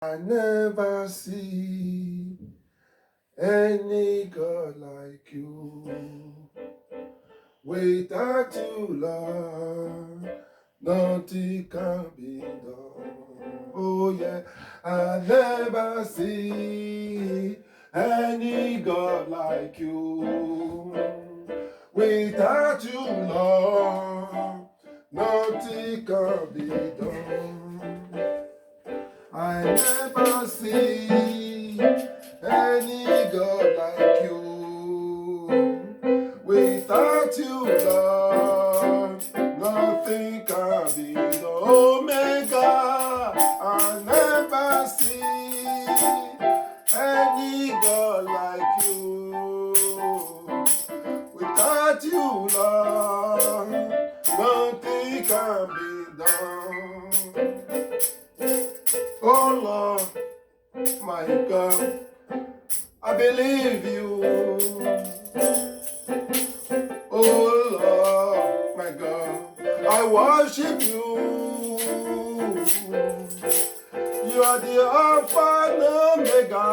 I never see any God like you. Without you, Lord, nothing can be done. Oh yeah, I never see any God like you. Without you, Lord, nothing can be done. I never see any God like you. Without you, Lord, nothing can be done. Omega, I never see any God like you. Without you, Lord, nothing can be done. Oh Lord, my God, I believe you. Oh Lord, my God, I worship you. You are the Alpha and Omega.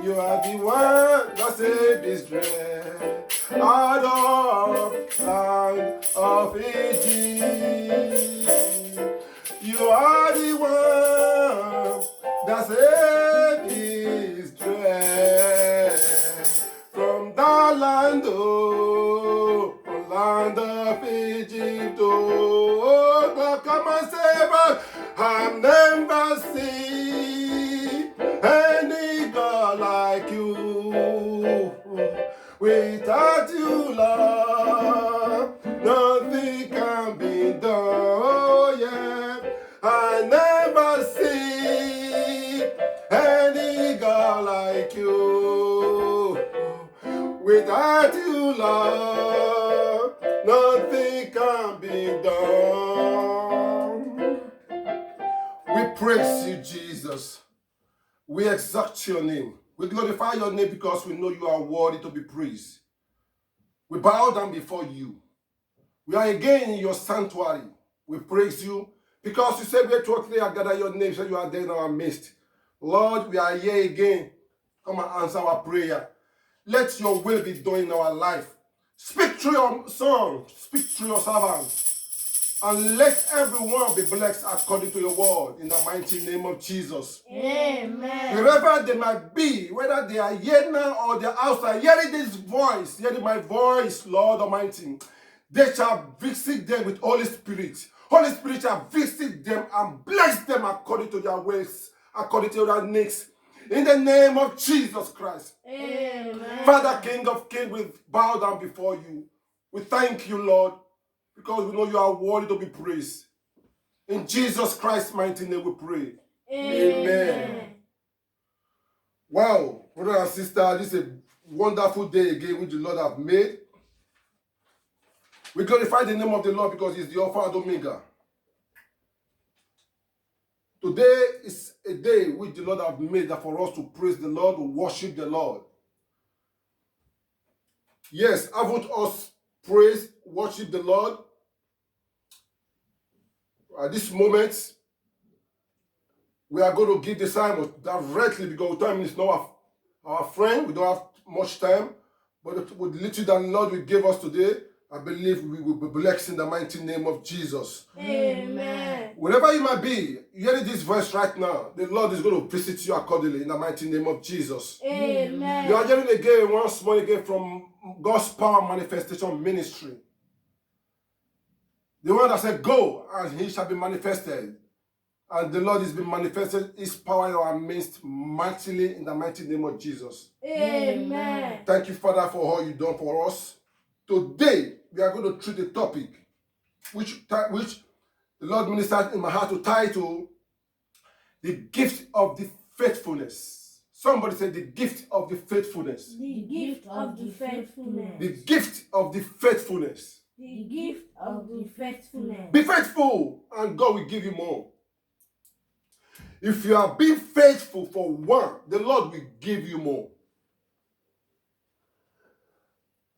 You are the one that saved Israel out of land of Egypt. You are the one that saved Israel from the land, from land of Egypt. Oh, God, come and save us. I've never seen any God like you. Without you, Lord, nothing can be done. Oh, yeah. I never see any God like you. Without you, Lord, nothing can be done. We praise you, Jesus. We exalt your name. We glorify your name because we know you are worthy to be praised. We bow down before you. We are again in your sanctuary. We praise you because you said where two or three are gathered your name, so you are there in our midst. Lord, we are here again. Come and answer our prayer. Let your will be done in our life. Speak through your son, speak through your servant, and let everyone be blessed according to your word in the mighty name of Jesus. Amen. Wherever they might be, whether they are here now or they're outside, hearing this voice, hearing my voice, Lord Almighty, they shall visit them with Holy Spirit. Holy Spirit shall visit them and bless them according to their ways, according to their needs. In the name of Jesus Christ. Amen. Father, King of Kings, we bow down before you. We thank you, Lord, because we know you are worthy to be praised. In Jesus Christ's mighty name we pray. Amen. Wow, brother and sister, this is a wonderful day again which the Lord have made. We glorify the name of the Lord because He's the Alpha and Omega. Today is a day which the Lord have made that for us to praise the Lord, to worship the Lord. Yes, haven't us praise, worship the Lord? At this moment, we are going to give the sermon directly because time is not our friend. We don't have much time. But with little that the Lord will give us today, I believe we will be blessed in the mighty name of Jesus. Amen. Wherever you might be, hearing this voice right now, the Lord is going to visit you accordingly in the mighty name of Jesus. Amen. You are hearing again, once more again, from God's Power Manifestation Ministry. The one that said, go, and he shall be manifested. And the Lord has been manifested His power in our midst mightily in the mighty name of Jesus. Amen. Thank you, Father, for all you've done for us. Today, we are going to treat a topic which the Lord ministered in my heart to title The Gift of the Faithfulness. Somebody said the gift of the faithfulness. The gift of the faithfulness. The gift of the faithfulness. The gift of the faithfulness. Be faithful and God will give you more. If you are being faithful for one, the Lord will give you more.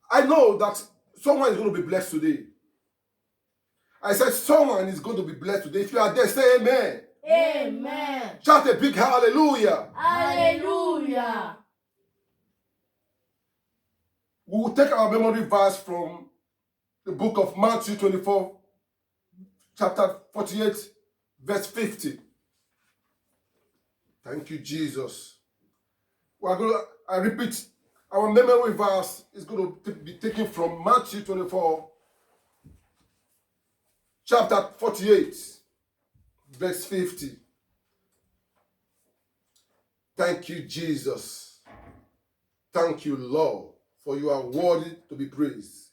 I know that someone is going to be blessed today. I said someone is going to be blessed today. If you are there, say amen. Amen. Shout a big hallelujah. Hallelujah. We will take our memory verse from the book of Matthew 24, chapter 48, verse 50. Thank you, Jesus. I repeat, our memory verse is going to be taken from Matthew 24, chapter 48, verse 50. Thank you, Jesus. Thank you, Lord, for you are worthy to be praised.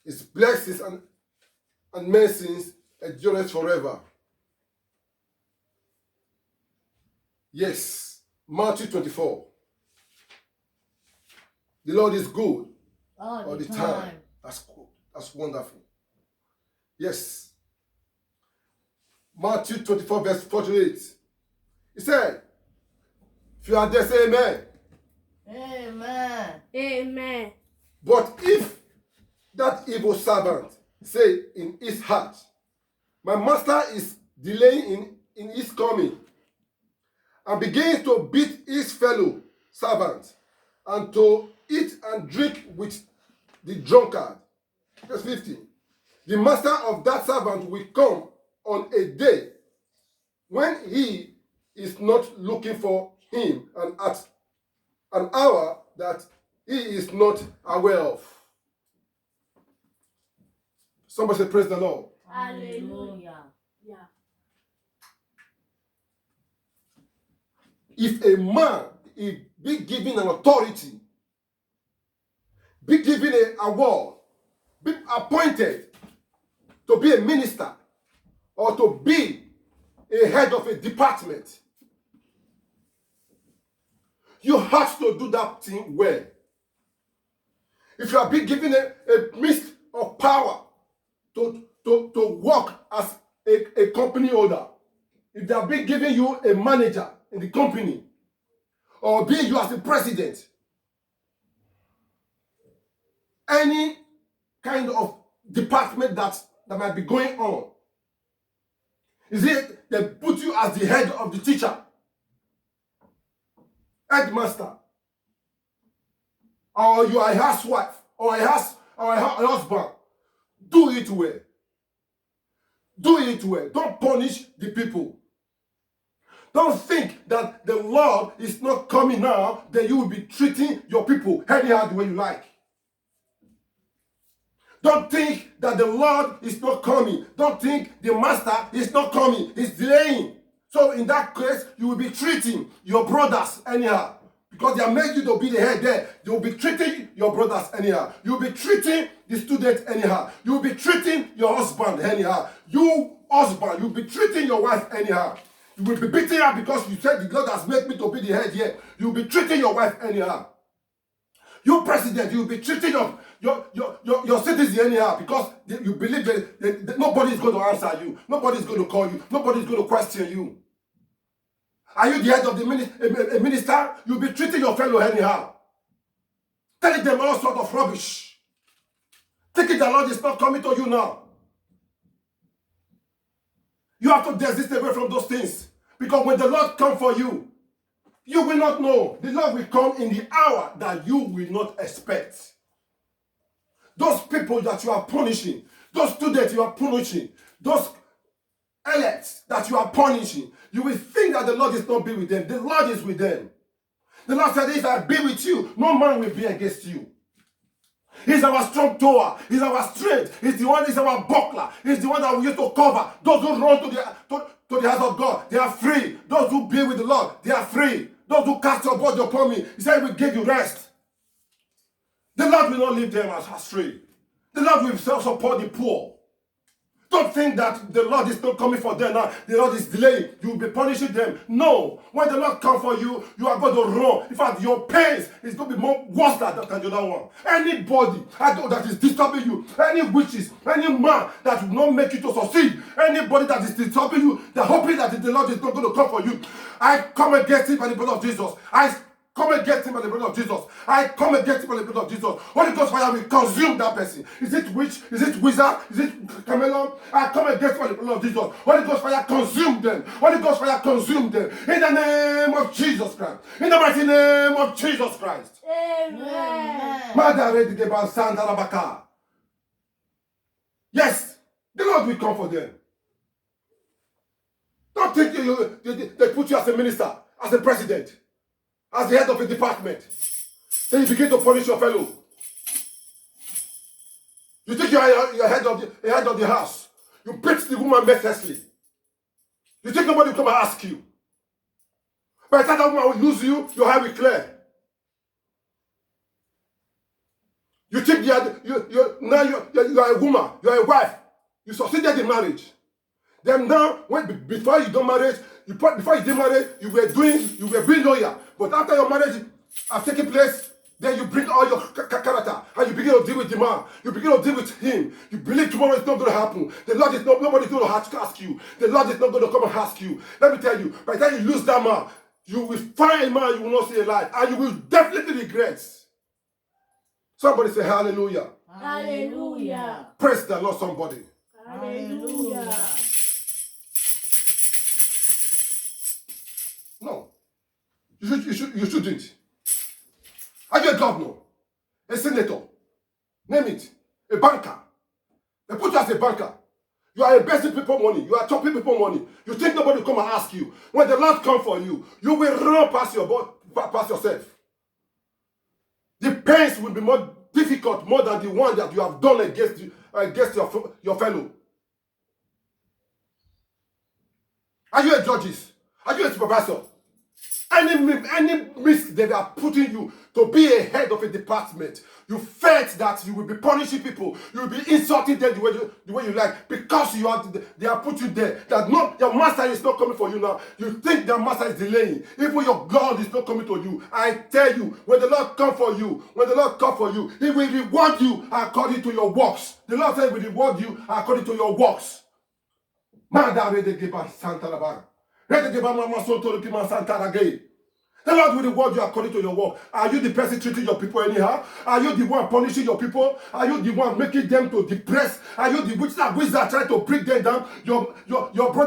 His blessings and mercies endureth forever. Yes, Matthew 24. The Lord is good All all the time. That's cool. That's wonderful. Yes. Matthew 24, verse 48. He said, if you are there, say amen. Amen. Amen. But if that evil servant say in his heart, my master is delaying in his coming, and begins to beat his fellow servant, and to eat and drink with the drunkard. Verse 50. The master of that servant will come on a day when he is not looking for him, and at an hour that he is not aware of. Somebody say, praise the Lord. Hallelujah. Yeah. If a man is be given an authority, be given an award, be appointed to be a minister or to be a head of a department, you have to do that thing well. If you are being given a mist of power to work as a company owner, if they are being given you a manager in the company, or be you as a president, any kind of department that might be going on, is it they put you as the head of the teacher, headmaster, or you are a housewife, or a husband, do it well. Do it well. Don't punish the people. Don't think that the Lord is not coming now, that you will be treating your people anyhow the way you like. Don't think that the Lord is not coming. Don't think the master is not coming. He's delaying. So in that case, you will be treating your brothers anyhow. Because they are making you to be the head there. You will be treating your brothers anyhow. You will be treating the students anyhow. You will be treating your husband anyhow. You husband, you will be treating your wife anyhow. You will be beating her because you said the Lord has made me to be the head here. You will be treating your wife anyhow. You president, you will be treating your citizens anyhow because you believe that nobody is going to answer you. Nobody is going to call you. Nobody is going to question you. Are you the head of the minister? You'll be treating your fellow anyhow. Telling them all sort of rubbish. Thinking the Lord is not coming to you now. You have to desist away from those things. Because when the Lord comes for you, you will not know. The Lord will come in the hour that you will not expect. Those people that you are punishing, those students you are punishing, those elects that you are punishing, you will think that the Lord is not be with them. The Lord is with them. The Lord said, if I be with you, no man will be against you. He's our strong tower. He's our strength. He's the one, he's our buckler. He's the one that we use to cover. Those who run to the house of God, they are free. Those who be with the Lord, they are free. Those who cast your body upon me, he said, we give you rest. The Lord will not leave them as astray. The Lord will support the poor. Don't think that the Lord is not coming for them now. The Lord is delaying. You will be punishing them. No. When the Lord comes for you, you are going to run. In fact, your pains is going to be more worse than the other one. Anybody that is disturbing you, any witches, any man that will not make you to succeed, anybody that is disturbing you, they're hoping that the Lord is not going to come for you. I come against it by the blood of Jesus. I come against him by the blood of Jesus. I come against him by the blood of Jesus. Holy Ghost fire will consume that person. Is it witch? Is it wizard? Is it chameleon? I come against him by the blood of Jesus. Holy Ghost fire consume them. Holy Ghost fire consume them. In the name of Jesus Christ. In the mighty name of Jesus Christ. Amen. Yes, the Lord will come for them. Don't think they put you as a minister, as a president, as the head of a department. Then you begin to punish your fellow. You think you are head of the house. You beat the woman mercilessly. You think nobody will come and ask you. By the time that woman will lose you, your hair will clear. You think you are a woman, you are a wife. You succeeded in marriage. Then now, before you got married, before you did married, you were being loyal. But after your marriage has taken place, then you bring all your character and you begin to deal with the man. You begin to deal with him. You believe tomorrow is not going to happen. The Lord is not, nobody's going to ask you. The Lord is not going to come and ask you. Let me tell you, by the time you lose that man, you will find a man you will not see alive, and you will definitely regret. Somebody say hallelujah. Hallelujah. Praise the Lord, somebody. Hallelujah. No. You shouldn't. Are you a governor? A senator? Name it. A banker? They put you as a banker. You are investing people money. You are chopping people money. You think nobody will come and ask you. When the Lord comes for you, you will run past yourself. The pains will be more difficult, more than the one that you have done against your fellow. Are you a judge? Are you a supervisor? Any risk they are putting you to be a head of a department, you felt that you will be punishing people, you will be insulting them the way you like, because they are put you there. That your master is not coming for you now. You think their master is delaying. Even your God is not coming to you. I tell you, when the Lord come for you, He will reward you according to your works. The Lord said He will reward you according to your works. The Lord will reward you according to your work. Are you the person treating your people anyhow? Are you the one punishing your people? Are you the one making them to depress? Are you the wizard trying to bring them down? Your brother